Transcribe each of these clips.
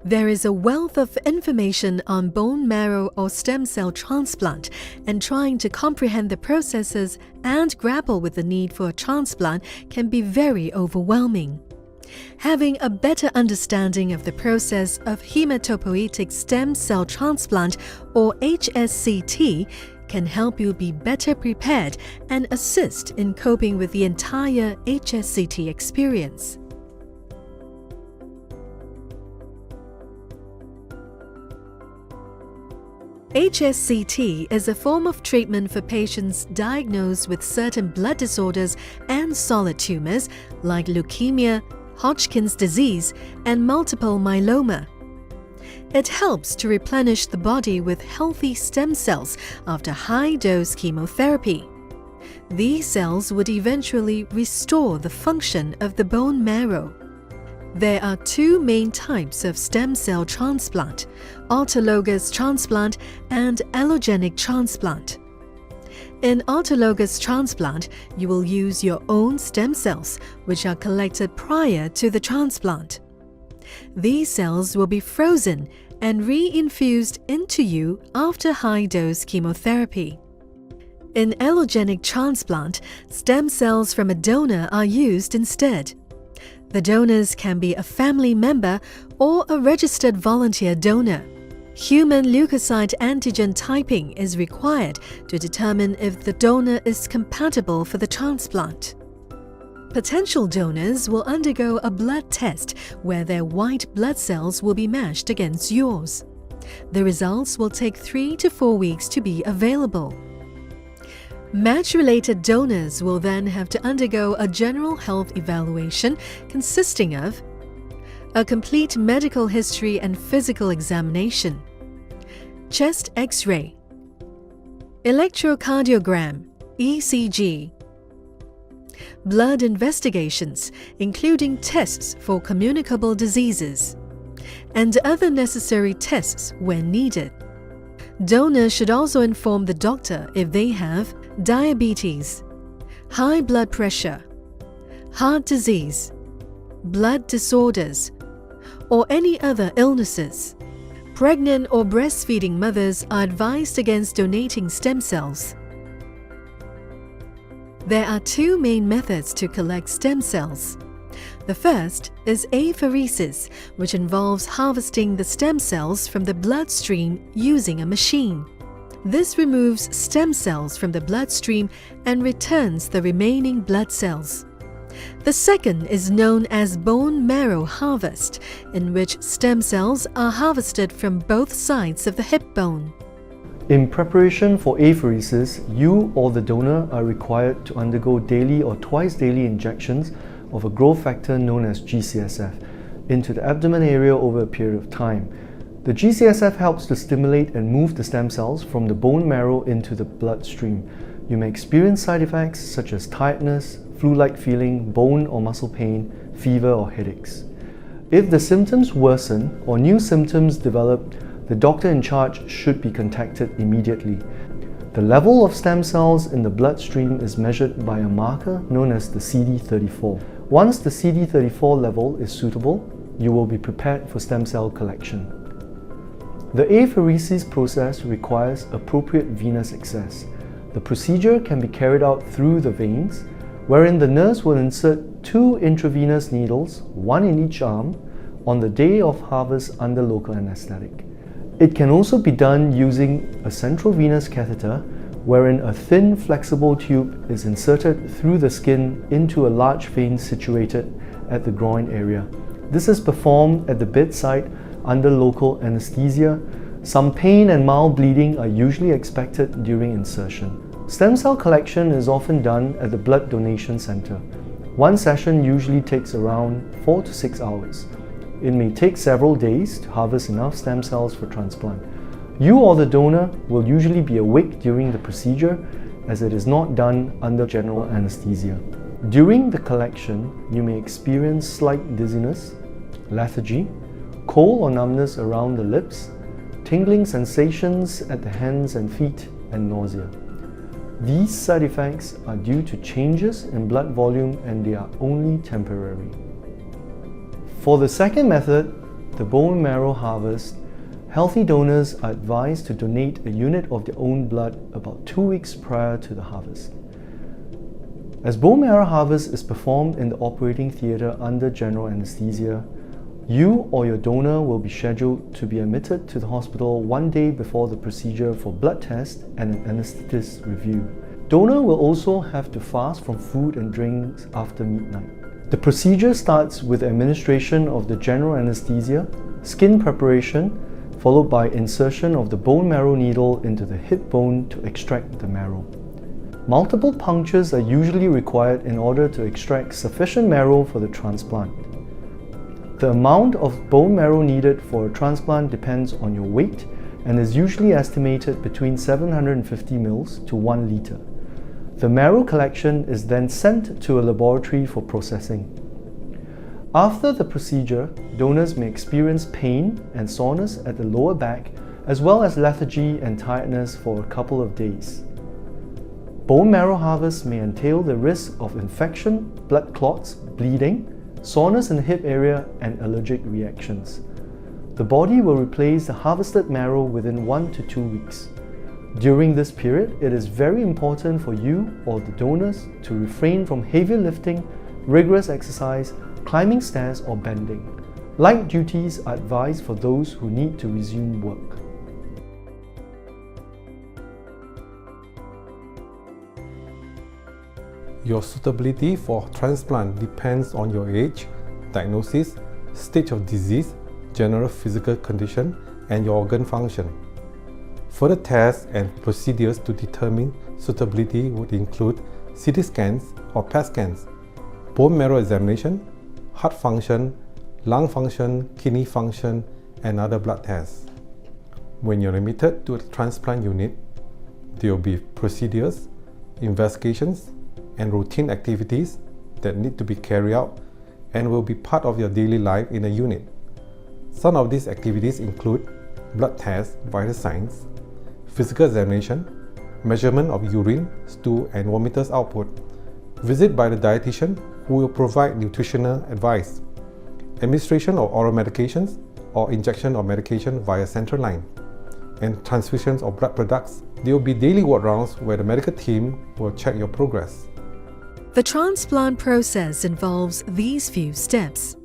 There is a wealth of information on bone marrow or stem cell transplant, and trying to comprehend the processes and grapple with the need for a transplant can be very overwhelming. Having a better understanding of the process of hematopoietic stem cell transplant, or HSCT, can help you be better prepared and assist in coping with the entire HSCT experience. HSCT is a form of treatment for patients diagnosed with certain blood disorders and solid tumors like leukemia, Hodgkin's disease, and multiple myeloma. It helps to replenish the body with healthy stem cells after high-dose chemotherapy. These cells would eventually restore the function of the bone marrow. There are two main types of stem cell transplant: autologous transplant and allogenic transplant. In autologous transplant, you will use your own stem cells, which are collected prior to the transplant. These cells will be frozen and re-infused into you after high-dose chemotherapy. In allogenic transplant, stem cells from a donor are used instead. The donors can be a family member or a registered volunteer donor. Human leukocyte antigen typing is required to determine if the donor is compatible for the transplant. Potential donors will undergo a blood test where their white blood cells will be matched against yours. The results will take 3 to 4 weeks to be available. Match-related donors will then have to undergo a general health evaluation consisting of a complete medical history and physical examination, chest X-ray, electrocardiogram, ECG, blood investigations, including tests for communicable diseases, and other necessary tests when needed. Donors should also inform the doctor if they have diabetes, high blood pressure, heart disease, blood disorders, or any other illnesses. Pregnant or breastfeeding mothers are advised against donating stem cells. There are two main methods to collect stem cells. The first is apheresis, which involves harvesting the stem cells from the bloodstream using a machine. This removes stem cells from the bloodstream and returns the remaining blood cells. The second is known as bone marrow harvest, in which stem cells are harvested from both sides of the hip bone. In preparation for apheresis, you or the donor are required to undergo daily or twice daily injections of a growth factor known as GCSF into the abdomen area over a period of time. The GCSF helps to stimulate and move the stem cells from the bone marrow into the bloodstream. You may experience side effects such as tiredness, flu-like feeling, bone or muscle pain, fever or headaches. If the symptoms worsen or new symptoms develop, the doctor in charge should be contacted immediately. The level of stem cells in the bloodstream is measured by a marker known as the CD34. Once the CD34 level is suitable, you will be prepared for stem cell collection. The apheresis process requires appropriate venous access. The procedure can be carried out through the veins, wherein the nurse will insert 2 intravenous needles, 1 in each arm, on the day of harvest under local anesthetic. It can also be done using a central venous catheter, wherein a thin, flexible tube is inserted through the skin into a large vein situated at the groin area. This is performed at the bedside under local anesthesia. Some pain and mild bleeding are usually expected during insertion. Stem cell collection is often done at the blood donation center. One session usually takes around 4 to 6 hours. It may take several days to harvest enough stem cells for transplant. You or the donor will usually be awake during the procedure, as it is not done under general anesthesia. During the collection, you may experience slight dizziness, lethargy, cold or numbness around the lips, tingling sensations at the hands and feet, and nausea. These side effects are due to changes in blood volume and they are only temporary. For the second method, the bone marrow harvest, healthy donors are advised to donate a unit of their own blood about 2 weeks prior to the harvest. As bone marrow harvest is performed in the operating theatre under general anesthesia, you or your donor will be scheduled to be admitted to the hospital 1 day before the procedure for blood test and an anesthetist review. Donor will also have to fast from food and drinks after midnight. The procedure starts with administration of the general anesthesia, skin preparation, followed by insertion of the bone marrow needle into the hip bone to extract the marrow. Multiple punctures are usually required in order to extract sufficient marrow for the transplant. The amount of bone marrow needed for a transplant depends on your weight and is usually estimated between 750 ml to 1 litre. The marrow collection is then sent to a laboratory for processing. After the procedure, donors may experience pain and soreness at the lower back, as well as lethargy and tiredness for a couple of days. Bone marrow harvest may entail the risk of infection, blood clots, bleeding, soreness in the hip area, and allergic reactions. The body will replace the harvested marrow within 1 to 2 weeks. During this period, it is very important for you or the donors to refrain from heavy lifting, rigorous exercise, climbing stairs, or bending. Light duties are advised for those who need to resume work. Your suitability for transplant depends on your age, diagnosis, stage of disease, general physical condition, and your organ function. Further tests and procedures to determine suitability would include CT scans or PET scans, bone marrow examination, heart function, lung function, kidney function, and other blood tests. When you're admitted to a transplant unit, there will be procedures, investigations, and routine activities that need to be carried out and will be part of your daily life in a unit. Some of these activities include blood tests, vital signs, physical examination, measurement of urine, stool, and vomiters output, visit by the dietitian who will provide nutritional advice, administration of oral medications or injection of medication via central line, and transfusions of blood products. There will be daily ward rounds where the medical team will check your progress. The transplant process involves these few steps.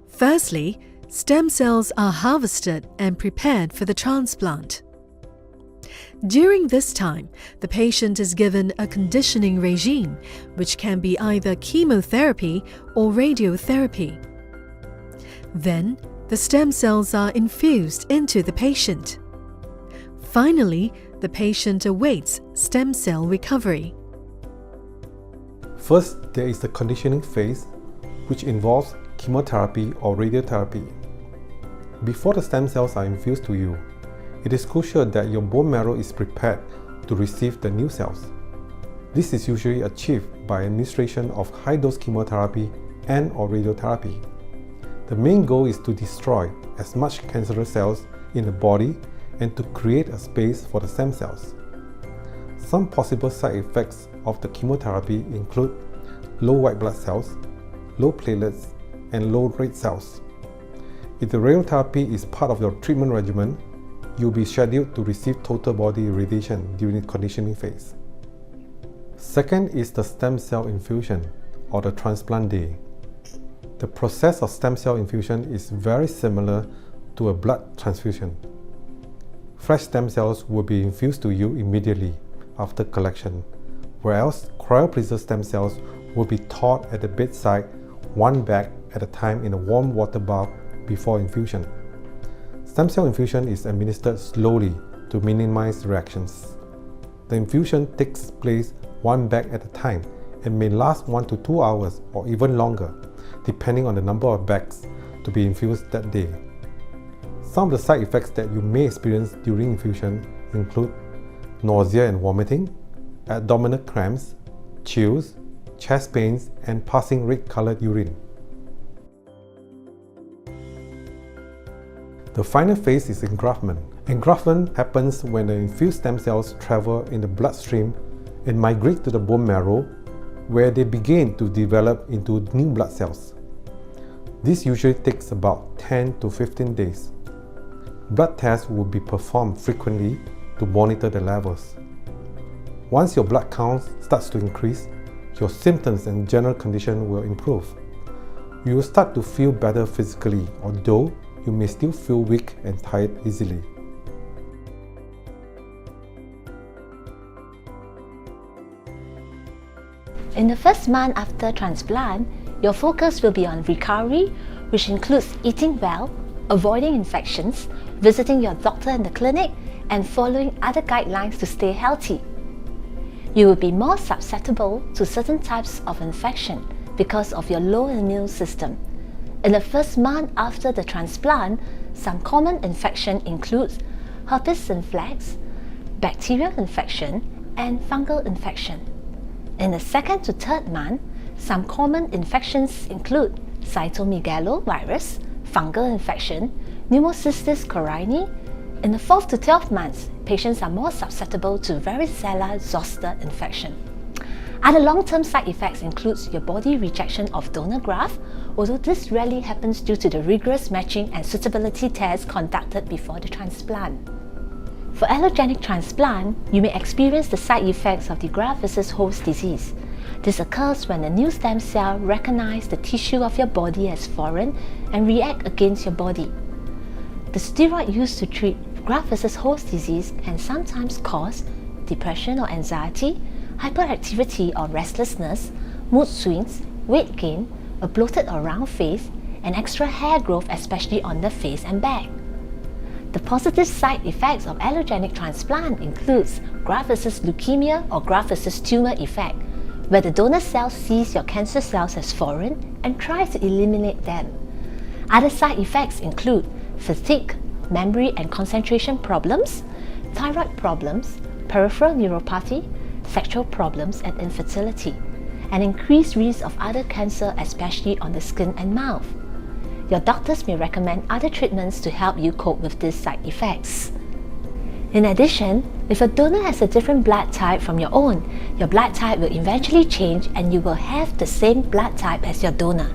Firstly, stem cells are harvested and prepared for the transplant. During this time, the patient is given a conditioning regime, which can be either chemotherapy or radiotherapy. Then, the stem cells are infused into the patient. Finally, the patient awaits stem cell recovery. First, there is the conditioning phase, which involves chemotherapy or radiotherapy. Before the stem cells are infused to you, it is crucial that your bone marrow is prepared to receive the new cells. This is usually achieved by administration of high-dose chemotherapy and/or radiotherapy. The main goal is to destroy as much cancerous cells in the body and to create a space for the stem cells. Some possible side effects of the chemotherapy include low white blood cells, low platelets, and low red cells. If the radiotherapy is part of your treatment regimen, you'll be scheduled to receive total body irradiation during the conditioning phase. Second is the stem cell infusion or the transplant day. The process of stem cell infusion is very similar to a blood transfusion. Fresh stem cells will be infused to you immediately after collection, whereas cryopreserved stem cells will be thawed at the bedside, 1 bag at a time in a warm water bath before infusion. Stem cell infusion is administered slowly to minimize reactions. The infusion takes place 1 bag at a time and may last 1 to 2 hours or even longer, depending on the number of bags to be infused that day. Some of the side effects that you may experience during infusion include nausea and vomiting, abdominal cramps, chills, chest pains, and passing red-colored urine. The final phase is engraftment. Engraftment happens when the infused stem cells travel in the bloodstream and migrate to the bone marrow, where they begin to develop into new blood cells. This usually takes about 10 to 15 days. Blood tests will be performed frequently to monitor the levels. Once your blood count starts to increase, your symptoms and general condition will improve. You will start to feel better physically, although you may still feel weak and tired easily. In the first month after transplant, your focus will be on recovery, which includes eating well, avoiding infections, visiting your doctor in the clinic, and following other guidelines to stay healthy. You will be more susceptible to certain types of infection because of your low immune system. In the first month after the transplant, some common infection includes herpes simplex, bacterial infection, and fungal infection. In the second to third month, some common infections include cytomegalovirus, fungal infection, pneumocystis carinii. In the 4th to 12th months, patients are more susceptible to varicella zoster infection. Other long-term side effects include your body rejection of donor graft, although this rarely happens due to the rigorous matching and suitability tests conducted before the transplant. For allogenic transplant, you may experience the side effects of the graft-versus-host disease. This occurs when a new stem cell recognizes the tissue of your body as foreign and reacts against your body. The steroid used to treat graft-versus-host disease can sometimes cause depression or anxiety, hyperactivity or restlessness, mood swings, weight gain, a bloated or round face, and extra hair growth, especially on the face and back. The positive side effects of allogenic transplant includes graft-versus-leukemia or graft-versus-tumor effect, where the donor cell sees your cancer cells as foreign and tries to eliminate them. Other side effects include fatigue, memory and concentration problems, thyroid problems, peripheral neuropathy, sexual problems and infertility, and increased risk of other cancer, especially on the skin and mouth. Your doctors may recommend other treatments to help you cope with these side effects. In addition, if a donor has a different blood type from your own, your blood type will eventually change and you will have the same blood type as your donor.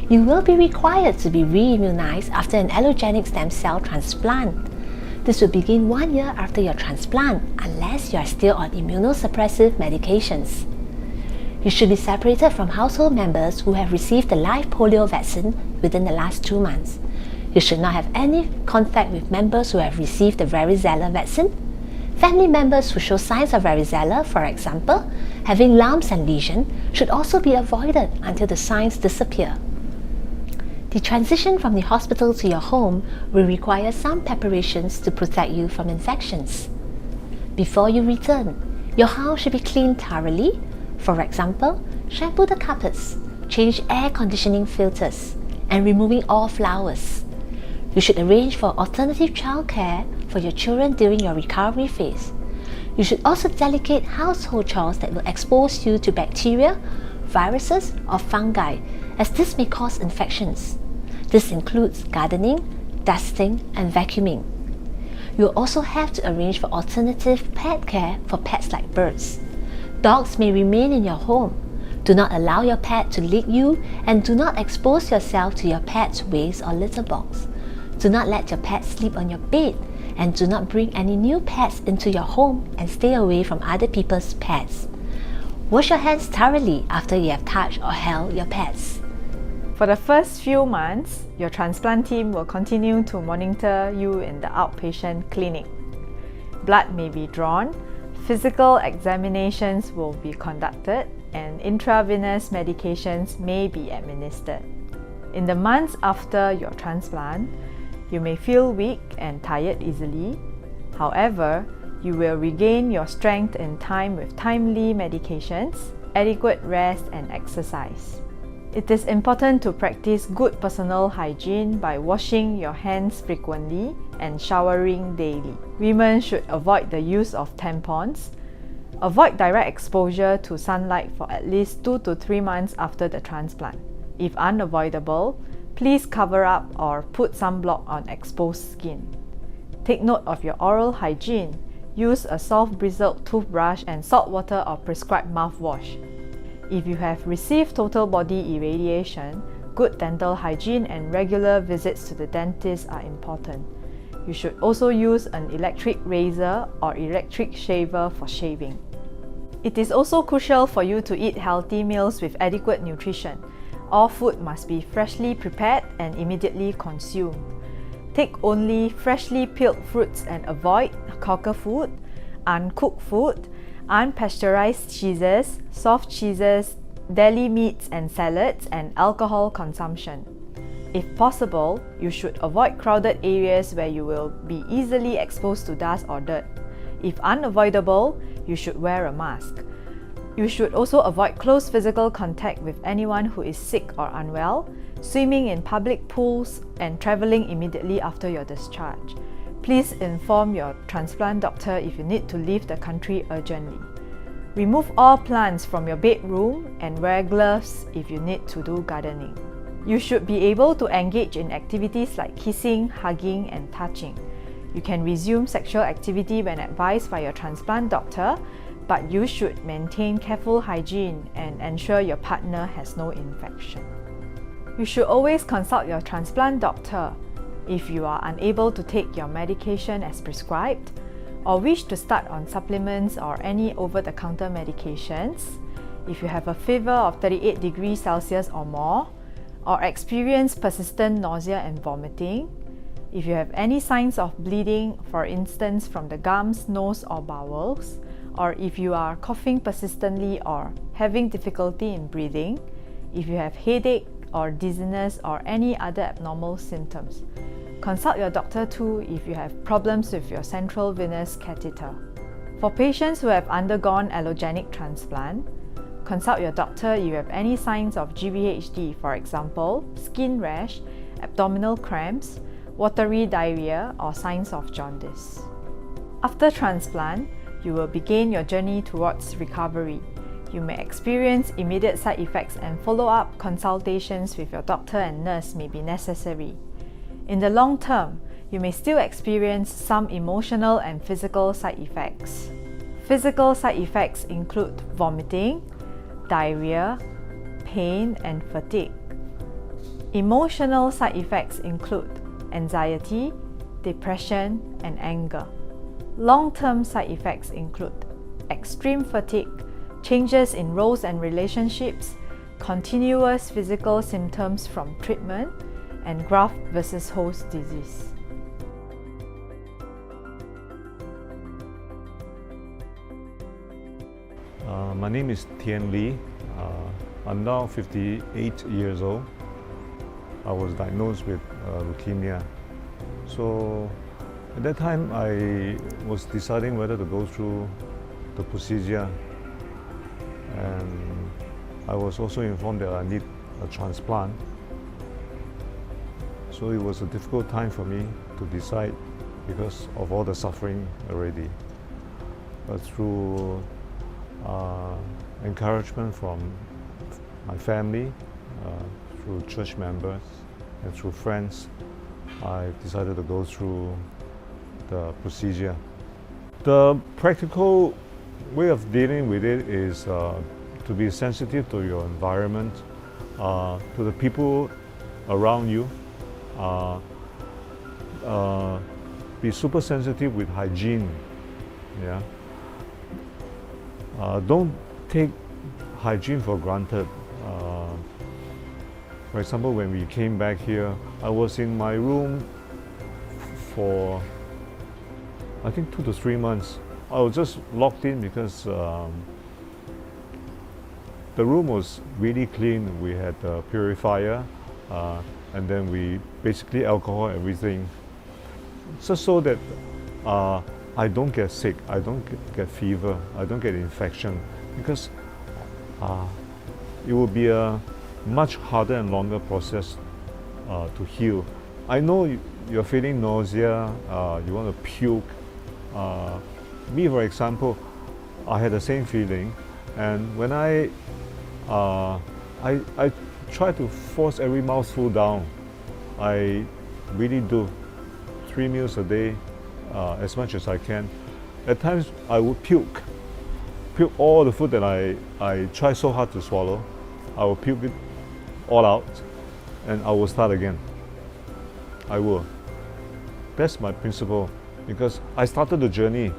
You will be required to be re-immunized after an allogenic stem cell transplant. This will begin 1 year after your transplant unless you are still on immunosuppressive medications. You should be separated from household members who have received the live polio vaccine within the last 2 months. You should not have any contact with members who have received the varicella vaccine. Family members who show signs of varicella, for example, having lumps and lesions, should also be avoided until the signs disappear. The transition from the hospital to your home will require some preparations to protect you from infections. Before you return, your house should be cleaned thoroughly. For example, shampoo the carpets, change air conditioning filters, and removing all flowers. You should arrange for alternative childcare for your children during your recovery phase. You should also delegate household chores that will expose you to bacteria, viruses, or fungi, as this may cause infections. This includes gardening, dusting, and vacuuming. You will also have to arrange for alternative pet care for pets like birds. Dogs may remain in your home. Do not allow your pet to lick you, and do not expose yourself to your pet's waste or litter box. Do not let your pet sleep on your bed, and do not bring any new pets into your home and stay away from other people's pets. Wash your hands thoroughly after you have touched or held your pets. For the first few months, your transplant team will continue to monitor you in the outpatient clinic. Blood may be drawn, physical examinations will be conducted, and intravenous medications may be administered. In the months after your transplant, you may feel weak and tired easily. However, you will regain your strength in time with timely medications, adequate rest, and exercise. It is important to practice good personal hygiene by washing your hands frequently and showering daily. Women should avoid the use of tampons. Avoid direct exposure to sunlight for at least 2 to 3 months after the transplant. If unavoidable, please cover up or put sunblock on exposed skin. Take note of your oral hygiene. Use a soft bristled toothbrush and salt water or prescribed mouthwash. If you have received total body irradiation, good dental hygiene and regular visits to the dentist are important. You should also use an electric razor or electric shaver for shaving. It is also crucial for you to eat healthy meals with adequate nutrition. All food must be freshly prepared and immediately consumed. Take only freshly peeled fruits and avoid cocker food, uncooked food, unpasteurized cheeses, soft cheeses, deli meats and salads, and alcohol consumption. If possible, you should avoid crowded areas where you will be easily exposed to dust or dirt. If unavoidable, you should wear a mask. You should also avoid close physical contact with anyone who is sick or unwell, swimming in public pools, and traveling immediately after your discharge. Please inform your transplant doctor if you need to leave the country urgently. Remove all plants from your bedroom and wear gloves if you need to do gardening. You should be able to engage in activities like kissing, hugging, and touching. You can resume sexual activity when advised by your transplant doctor, but you should maintain careful hygiene and ensure your partner has no infection. You should always consult your transplant doctor if you are unable to take your medication as prescribed, or wish to start on supplements or any over-the-counter medications, if you have a fever of 38 degrees Celsius or more, or experience persistent nausea and vomiting, if you have any signs of bleeding, for instance from the gums, nose or bowels, or if you are coughing persistently or having difficulty in breathing, if you have headache or dizziness or any other abnormal symptoms. Consult your doctor too if you have problems with your central venous catheter. For patients who have undergone allogenic transplant, consult your doctor if you have any signs of GvHD, for example, skin rash, abdominal cramps, watery diarrhea, or signs of jaundice. After transplant, you will begin your journey towards recovery. You may experience immediate side effects, and follow-up consultations with your doctor and nurse may be necessary. In the long term, you may still experience some emotional and physical side effects. Physical side effects include vomiting, diarrhea, pain, and fatigue. Emotional side effects include anxiety, depression, and anger. Long-term side effects include extreme fatigue, changes in roles and relationships, continuous physical symptoms from treatment, and graft versus host disease. My name is Tian Lee. I'm now 58 years old. I was diagnosed with leukemia. So at that time, I was deciding whether to go through the procedure, and I was also informed that I need a transplant. So it was a difficult time for me to decide because of all the suffering already. But through encouragement from my family, through church members, and through friends, I decided to go through the procedure. The practical way of dealing with it is to be sensitive to your environment, to the people around you. Be super sensitive with hygiene. Yeah. Don't take hygiene for granted. For example, when we came back here, I was in my room for I think 2 to 3 months. I was just locked in because the room was really clean. We had a purifier, and then we basically alcohol everything, just so that I don't get sick, I don't get fever, I don't get infection, because it will be a much harder and longer process to heal. I know you're feeling nausea, you want to puke. Me, for example, I had the same feeling, and when I try to force every mouthful down. I really do 3 meals a day, as much as I can. At times I would puke all the food that I try so hard to swallow. I will puke it all out, and I will start again. I will. That's my principle, because I started the journey.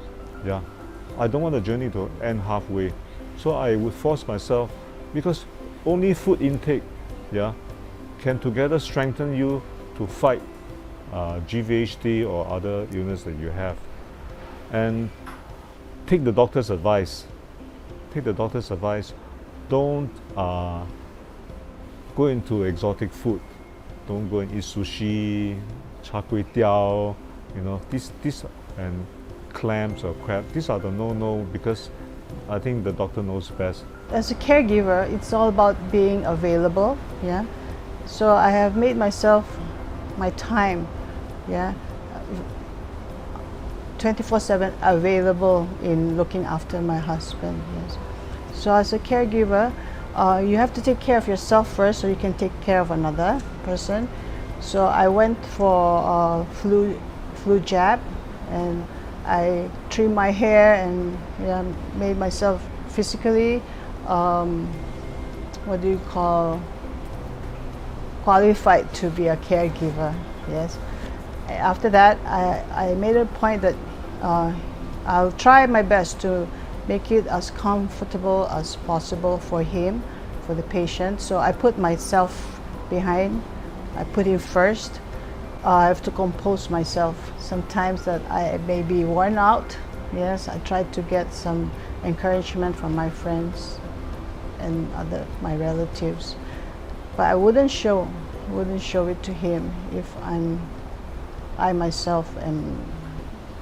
Yeah, I don't want the journey to end halfway, so I would force myself, because only food intake, yeah, can together strengthen you to fight GVHD or other illness that you have. And take the doctor's advice. Take the doctor's advice. Don't go into exotic food. Don't go and eat sushi, char kway teow, you know, these and clams or crab. These are the no-no, because I think the doctor knows best. As a caregiver, it's all about being available, yeah. So I have made myself my time, yeah, 24/7 available in looking after my husband, yes. So as a caregiver, you have to take care of yourself first so you can take care of another person. So I went for a flu jab, and I trimmed my hair and made myself physically, qualified to be a caregiver, yes. After that, I made a point that I'll try my best to make it as comfortable as possible for him, for the patient. So I put myself behind, I put him first. I have to compose myself. Sometimes that I may be worn out, yes, I try to get some encouragement from my friends and my relatives. But I wouldn't show it to him if I myself am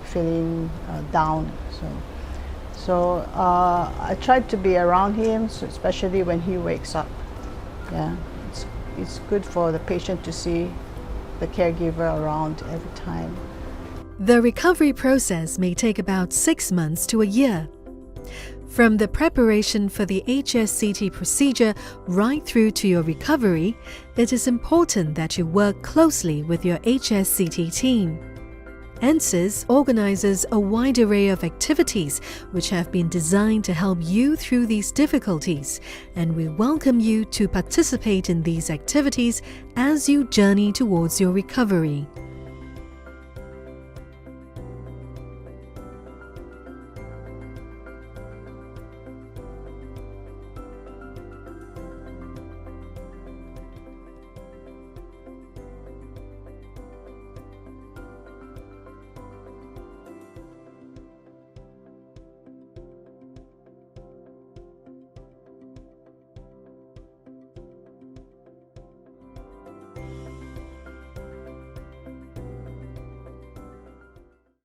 feeling down. So I tried to be around him, especially when he wakes up. Yeah, it's good for the patient to see the caregiver around every time. The recovery process may take about 6 months to a year. From the preparation for the HSCT procedure right through to your recovery, it is important that you work closely with your HSCT team. NCIS organizes a wide array of activities which have been designed to help you through these difficulties, and we welcome you to participate in these activities as you journey towards your recovery.